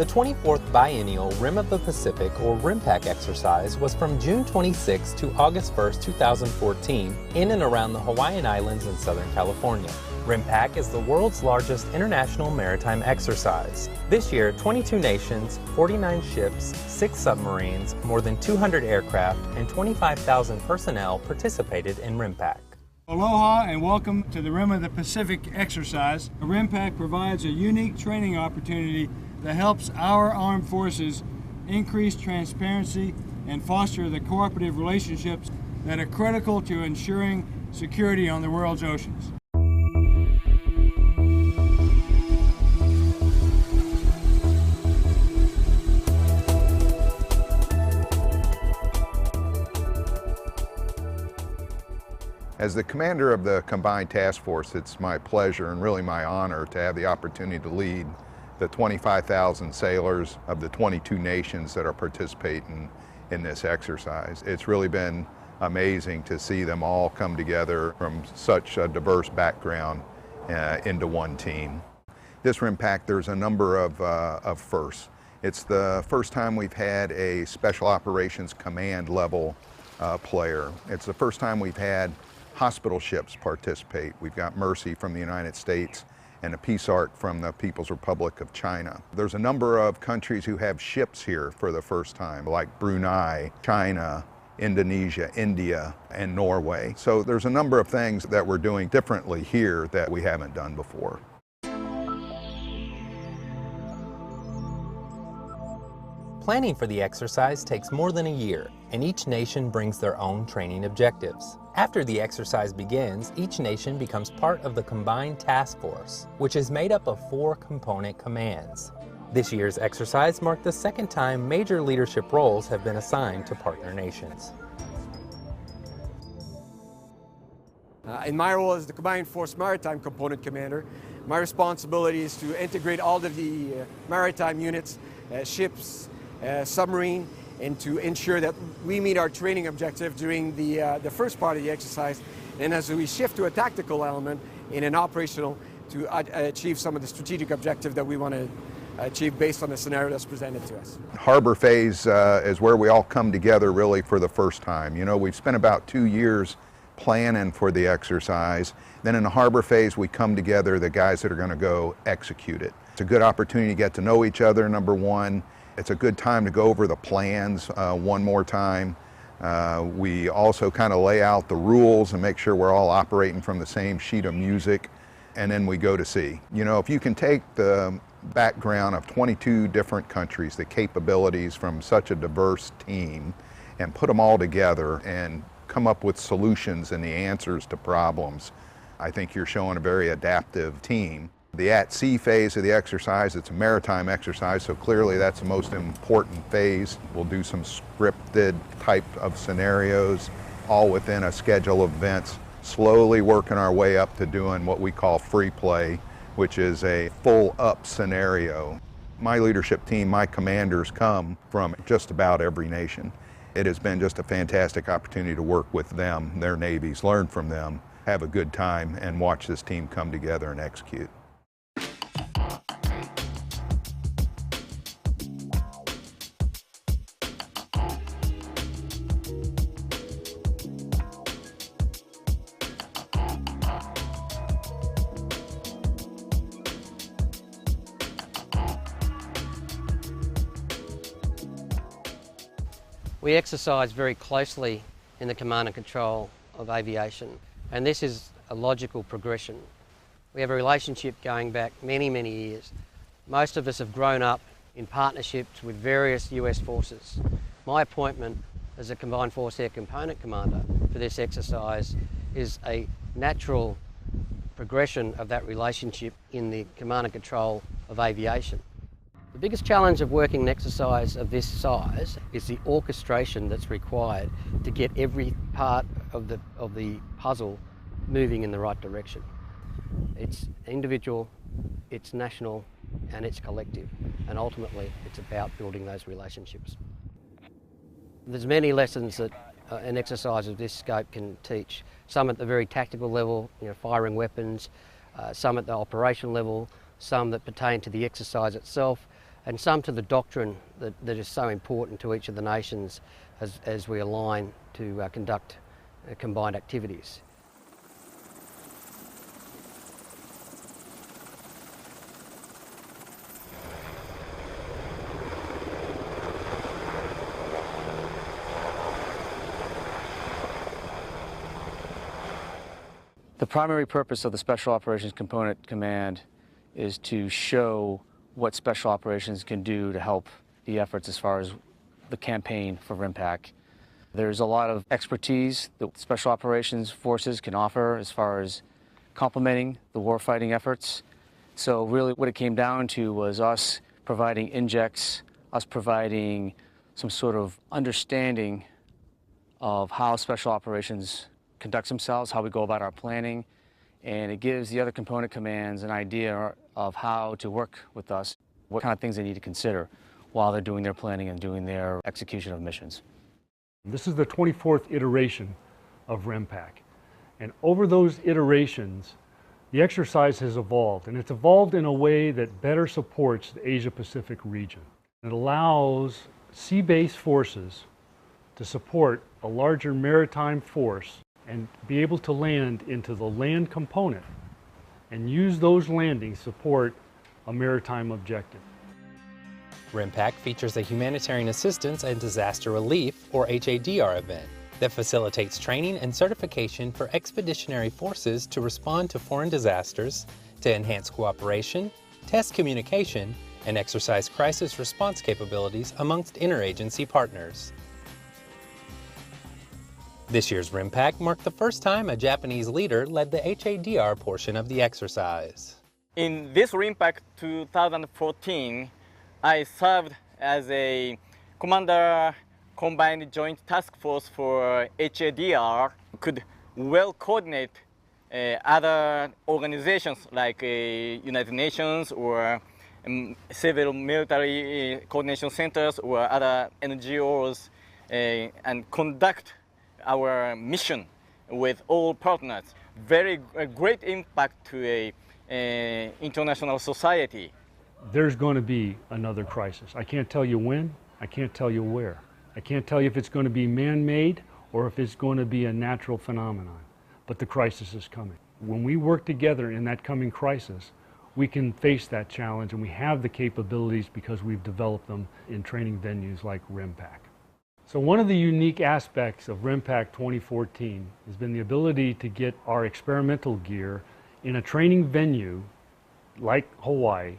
The 24th biennial Rim of the Pacific, or RIMPAC exercise, was from June 26 to August 1, 2014, in and around the Hawaiian Islands in Southern California. RIMPAC is the world's largest international maritime exercise. This year, 22 nations, 49 ships, 6 submarines, more than 200 aircraft, and 25,000 personnel participated in RIMPAC. Aloha and welcome to the Rim of the Pacific exercise. RIMPAC provides a unique training opportunity that helps our armed forces increase transparency and foster the cooperative relationships that are critical to ensuring security on the world's oceans. As the commander of the Combined Task Force, it's my pleasure and really my honor to have the opportunity to lead the 25,000 sailors of the 22 nations that are participating in this exercise. It's really been amazing to see them all come together from such a diverse background into one team. This RIMPAC, there's a number of firsts. It's the first time we've had a Special Operations Command level player. It's the first time we've had hospital ships participate. We've got Mercy from the United States and a Peace Ark from the People's Republic of China. There's a number of countries who have ships here for the first time, like Brunei, China, Indonesia, India, and Norway. So there's a number of things that we're doing differently here that we haven't done before. Planning for the exercise takes more than a year, and each nation brings their own training objectives. After the exercise begins, each nation becomes part of the Combined Task Force, which is made up of 4 component commands. This year's exercise marked the second time major leadership roles have been assigned to partner nations. In my role as the Combined Force Maritime Component Commander, my responsibility is to integrate all of the maritime units, ships, submarine, and to ensure that we meet our training objective during the first part of the exercise, and as we shift to a tactical element in an operational to achieve some of the strategic objective that we want to achieve based on the scenario that's presented to us. Harbor phase is where we all come together really for the first time. You know, we've spent about 2 years planning for the exercise. Then in the harbor phase, we come together, the guys that are going to go execute it. It's a good opportunity to get to know each other, number one. It's a good time to go over the plans one more time. We also kind of lay out the rules and make sure we're all operating from the same sheet of music, and then we go to sea. You know, if you can take the background of 22 different countries, the capabilities from such a diverse team, and put them all together and come up with solutions and the answers to problems, I think you're showing a very adaptive team. The at-sea phase of the exercise, it's a maritime exercise, so clearly that's the most important phase. We'll do some scripted type of scenarios, all within a schedule of events, slowly working our way up to doing what we call free play, which is a full-up scenario. My leadership team, my commanders come from just about every nation. It has been just a fantastic opportunity to work with them, their navies, learn from them, have a good time, and watch this team come together and execute. We exercise very closely in the command and control of aviation, and this is a logical progression. We have a relationship going back many, many years. Most of us have grown up in partnerships with various US forces. My appointment as a Combined Force Air Component Commander for this exercise is a natural progression of that relationship in the command and control of aviation. The biggest challenge of working an exercise of this size is the orchestration that's required to get every part of the puzzle moving in the right direction. It's individual, it's national, and it's collective, and ultimately it's about building those relationships. There's many lessons that an exercise of this scope can teach. Some at the very tactical level, firing weapons, some at the operational level, some that pertain to the exercise itself, and some to the doctrine that is so important to each of the nations as we align to conduct combined activities. The primary purpose of the Special Operations Component Command is to show what Special Operations can do to help the efforts as far as the campaign for RIMPAC. There's a lot of expertise that Special Operations Forces can offer as far as complementing the warfighting efforts. So really what it came down to was us providing injects, us providing some sort of understanding of how Special Operations conducts themselves, how we go about our planning, and it gives the other component commands an idea of how to work with us, what kind of things they need to consider while they're doing their planning and doing their execution of missions. This is the 24th iteration of RIMPAC, and over those iterations the exercise has evolved, and it's evolved in a way that better supports the Asia-Pacific region. It allows sea-based forces to support a larger maritime force and be able to land into the land component and use those landings to support a maritime objective. RIMPAC features a humanitarian assistance and disaster relief, or HADR, event that facilitates training and certification for expeditionary forces to respond to foreign disasters, to enhance cooperation, test communication, and exercise crisis response capabilities amongst interagency partners. This year's RIMPAC marked the first time a Japanese leader led the HADR portion of the exercise. In this RIMPAC 2014, I served as a Commander Combined Joint Task Force for HADR, could well coordinate other organizations like United Nations or several military coordination centers or other NGOs and conduct our mission with all partners. Very great impact to a international society. There's going to be another crisis. I can't tell you when, I can't tell you where. I can't tell you if it's going to be man-made or if it's going to be a natural phenomenon, but the crisis is coming. When we work together in that coming crisis, we can face that challenge, and we have the capabilities because we've developed them in training venues like RIMPAC. So one of the unique aspects of RIMPAC 2014 has been the ability to get our experimental gear in a training venue like Hawaii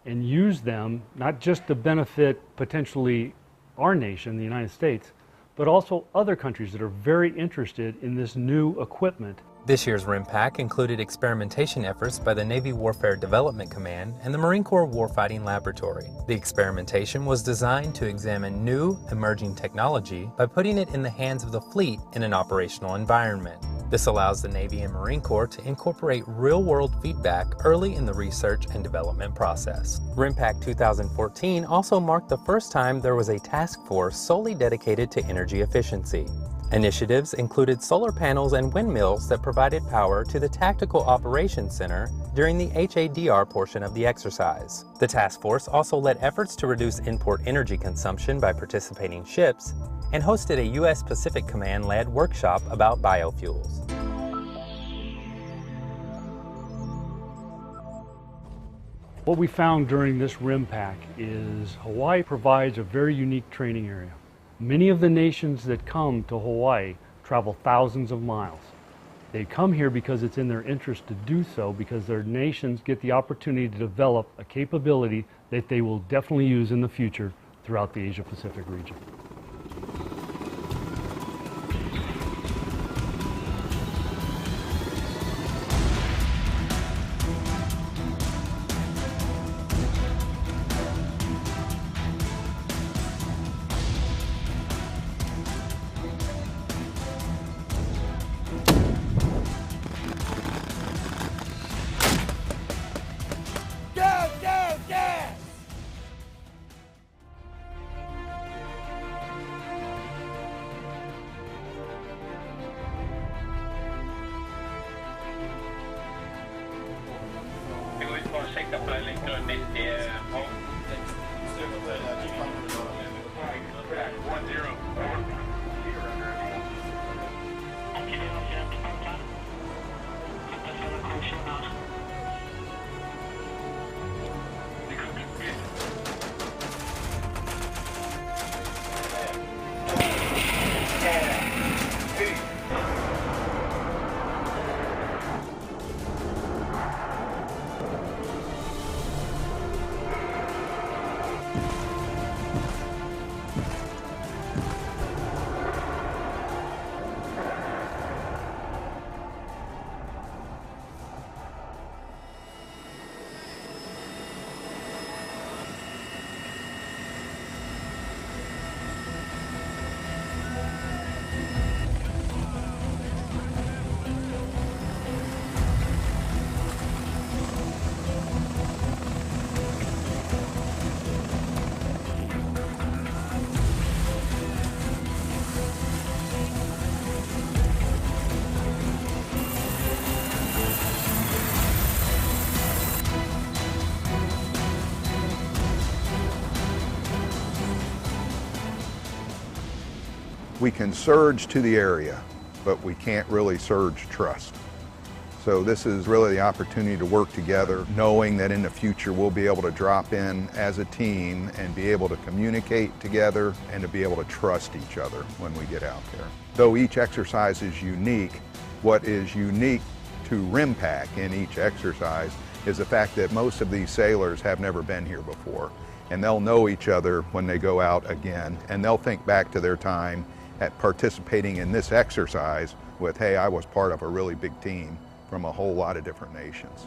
and use them not just to benefit potentially our nation, the United States, but also other countries that are very interested in this new equipment. This year's RIMPAC included experimentation efforts by the Navy Warfare Development Command and the Marine Corps Warfighting Laboratory. The experimentation was designed to examine new, emerging technology by putting it in the hands of the fleet in an operational environment. This allows the Navy and Marine Corps to incorporate real-world feedback early in the research and development process. RIMPAC 2014 also marked the first time there was a task force solely dedicated to energy efficiency. Initiatives included solar panels and windmills that provided power to the Tactical Operations Center during the HADR portion of the exercise. The task force also led efforts to reduce import energy consumption by participating ships and hosted a U.S. Pacific Command-led workshop about biofuels. What we found during this RIMPAC is Hawaii provides a very unique training area. Many of the nations that come to Hawaii travel thousands of miles. They come here because it's in their interest to do so, because their nations get the opportunity to develop a capability that they will definitely use in the future throughout the Asia-Pacific region. We can surge to the area, but we can't really surge trust. So this is really the opportunity to work together, knowing that in the future we'll be able to drop in as a team and be able to communicate together and to be able to trust each other when we get out there. Though each exercise is unique, what is unique to RIMPAC in each exercise is the fact that most of these sailors have never been here before, and they'll know each other when they go out again, and they'll think back to their time at participating in this exercise with, hey, I was part of a really big team from a whole lot of different nations.